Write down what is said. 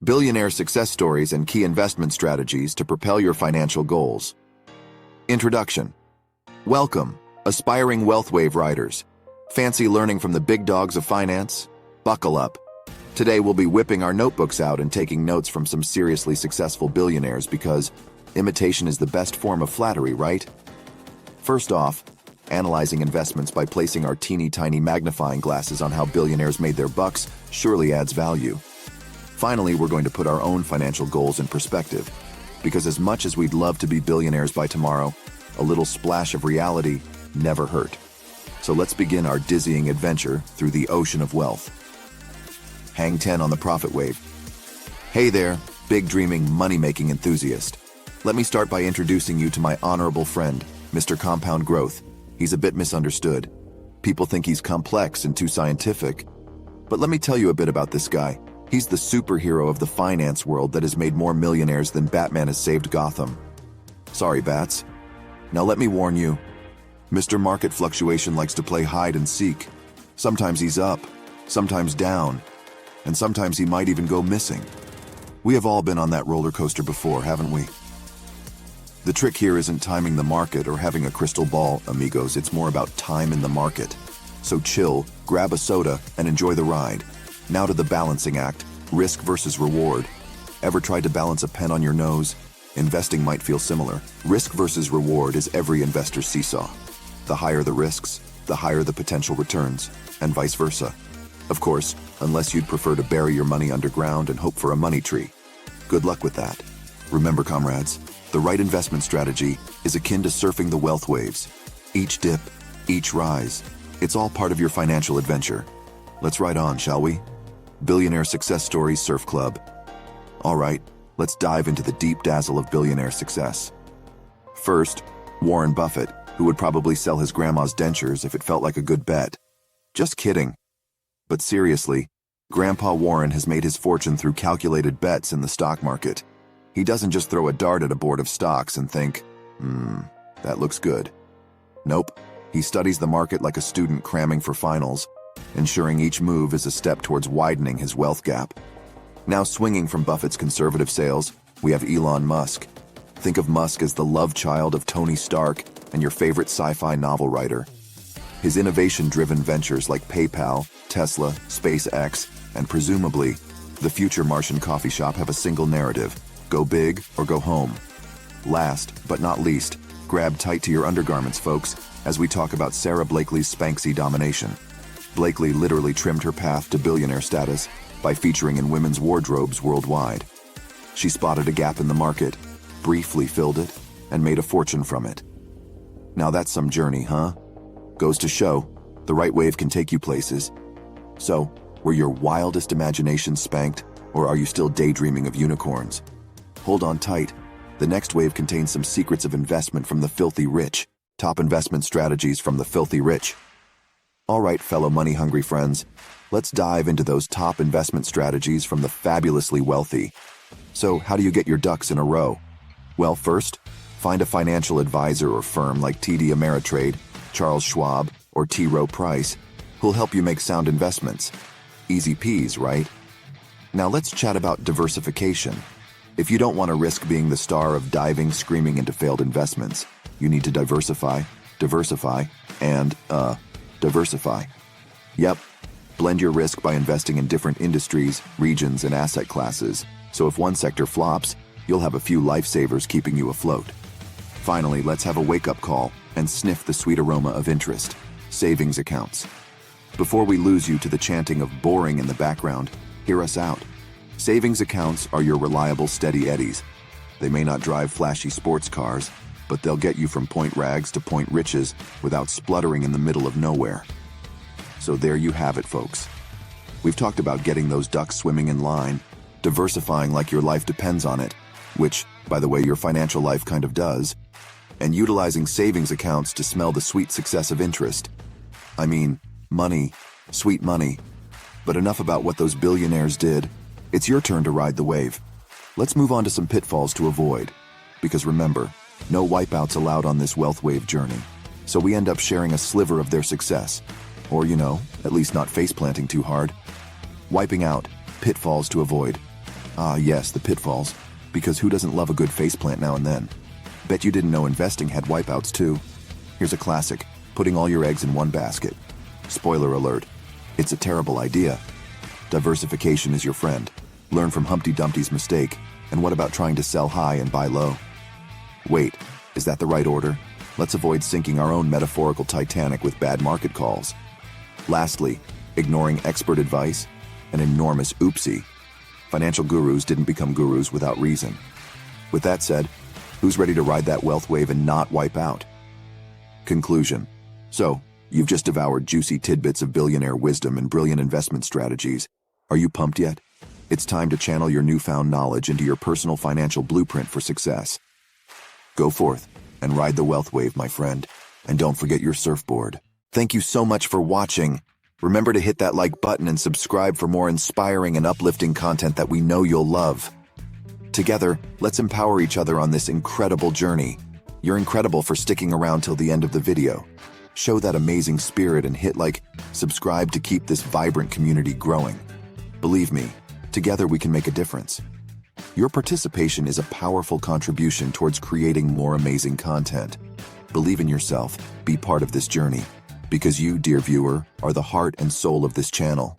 Billionaire success stories and key investment strategies to propel your financial goals. Introduction. Welcome, aspiring wealth wave riders. Fancy learning from the big dogs of finance? Buckle up. Today we'll be whipping our notebooks out and taking notes from some seriously successful billionaires because imitation is the best form of flattery, right? First off, analyzing investments by placing our teeny-tiny magnifying glasses on how billionaires made their bucks surely adds value. Finally, we're going to put our own financial goals in perspective, because as much as we'd love to be billionaires by tomorrow, a little splash of reality never hurt. So let's begin our dizzying adventure through the ocean of wealth. Hang 10 on the profit wave. Hey there, big dreaming, money-making enthusiast. Let me start by introducing you to my honorable friend, Mr. Compound Growth. He's a bit misunderstood. People think he's complex and too scientific. But let me tell you a bit about this guy. He's the superhero of the finance world that has made more millionaires than Batman has saved Gotham. Sorry, Bats. Now let me warn you, Mr. Market Fluctuation likes to play hide and seek. Sometimes he's up, sometimes down, and sometimes he might even go missing. We have all been on that roller coaster before, haven't we? The trick here isn't timing the market or having a crystal ball, amigos. It's more about time in the market. So chill, grab a soda, and enjoy the ride. Now to the balancing act, risk versus reward. Ever tried to balance a pen on your nose? Investing might feel similar. Risk versus reward is every investor's seesaw. The higher the risks, the higher the potential returns, and vice versa. Of course, unless you'd prefer to bury your money underground and hope for a money tree. Good luck with that. Remember, comrades, the right investment strategy is akin to surfing the wealth waves. Each dip, each rise, it's all part of your financial adventure. Let's ride on, shall we? Billionaire Success Stories Surf Club. All right, let's dive into the deep dazzle of billionaire success. First, Warren Buffett, who would probably sell his grandma's dentures if it felt like a good bet. Just kidding. But seriously, Grandpa Warren has made his fortune through calculated bets in the stock market. He doesn't just throw a dart at a board of stocks and think, that looks good. Nope, he studies the market like a student cramming for finals, ensuring each move is a step towards widening his wealth gap. Now swinging from Buffett's conservative sales, we have Elon Musk. Think of Musk as the love child of Tony Stark and your favorite sci-fi novel writer. His innovation-driven ventures like PayPal, Tesla, SpaceX, and presumably, the future Martian coffee shop have a single narrative: go big or go home. Last, but not least, grab tight to your undergarments, folks, as we talk about Sarah Blakely's Spanxy domination. Blakely literally trimmed her path to billionaire status by featuring in women's wardrobes worldwide. She spotted a gap in the market, briefly filled it, and made a fortune from it. Now that's some journey, huh? Goes to show, the right wave can take you places. So, were your wildest imaginations spanked, or are you still daydreaming of unicorns? Hold on tight. The next wave contains some secrets of investment from the filthy rich, top investment strategies from the filthy rich. All right, fellow money-hungry friends, let's dive into those top investment strategies from the fabulously wealthy. So, how do you get your ducks in a row? Well, first, find a financial advisor or firm like TD Ameritrade, Charles Schwab, or T. Rowe Price, who'll help you make sound investments. Easy peas, right? Now let's chat about diversification. If you don't want to risk being the star of diving, screaming into failed investments, you need to diversify, and diversify. Yep, blend your risk by investing in different industries, regions, and asset classes, so if one sector flops, you'll have a few lifesavers keeping you afloat. Finally, let's have a wake-up call and sniff the sweet aroma of interest: savings accounts. Before we lose you to the chanting of boring in the background, hear us out. Savings accounts are your reliable steady eddies. They may not drive flashy sports cars, but they'll get you from point rags to point riches without spluttering in the middle of nowhere. So there you have it, folks. We've talked about getting those ducks swimming in line, diversifying like your life depends on it, which, by the way, your financial life kind of does, and utilizing savings accounts to smell the sweet success of interest. I mean, money, sweet money. But enough about what those billionaires did. It's your turn to ride the wave. Let's move on to some pitfalls to avoid. Because remember, no wipeouts allowed on this wealth wave journey. So we end up sharing a sliver of their success. Or, at least not face planting too hard. Wiping out, pitfalls to avoid. Ah, yes, the pitfalls. Because who doesn't love a good faceplant now and then? Bet you didn't know investing had wipeouts too. Here's a classic, putting all your eggs in one basket. Spoiler alert, it's a terrible idea. Diversification is your friend. Learn from Humpty Dumpty's mistake. And what about trying to sell high and buy low? Wait, is that the right order? Let's avoid sinking our own metaphorical Titanic with bad market calls. Lastly, ignoring expert advice, an enormous oopsie. Financial gurus didn't become gurus without reason. With that said, who's ready to ride that wealth wave and not wipe out? Conclusion. So, you've just devoured juicy tidbits of billionaire wisdom and brilliant investment strategies. Are you pumped yet? It's time to channel your newfound knowledge into your personal financial blueprint for success. Go forth and ride the wealth wave, my friend. And don't forget your surfboard. Thank you so much for watching. Remember to hit that like button and subscribe for more inspiring and uplifting content that we know you'll love. Together, let's empower each other on this incredible journey. You're incredible for sticking around till the end of the video. Show that amazing spirit and hit like, subscribe to keep this vibrant community growing. Believe me, together we can make a difference. Your participation is a powerful contribution towards creating more amazing content. Believe in yourself, be part of this journey, because you, dear viewer, are the heart and soul of this channel.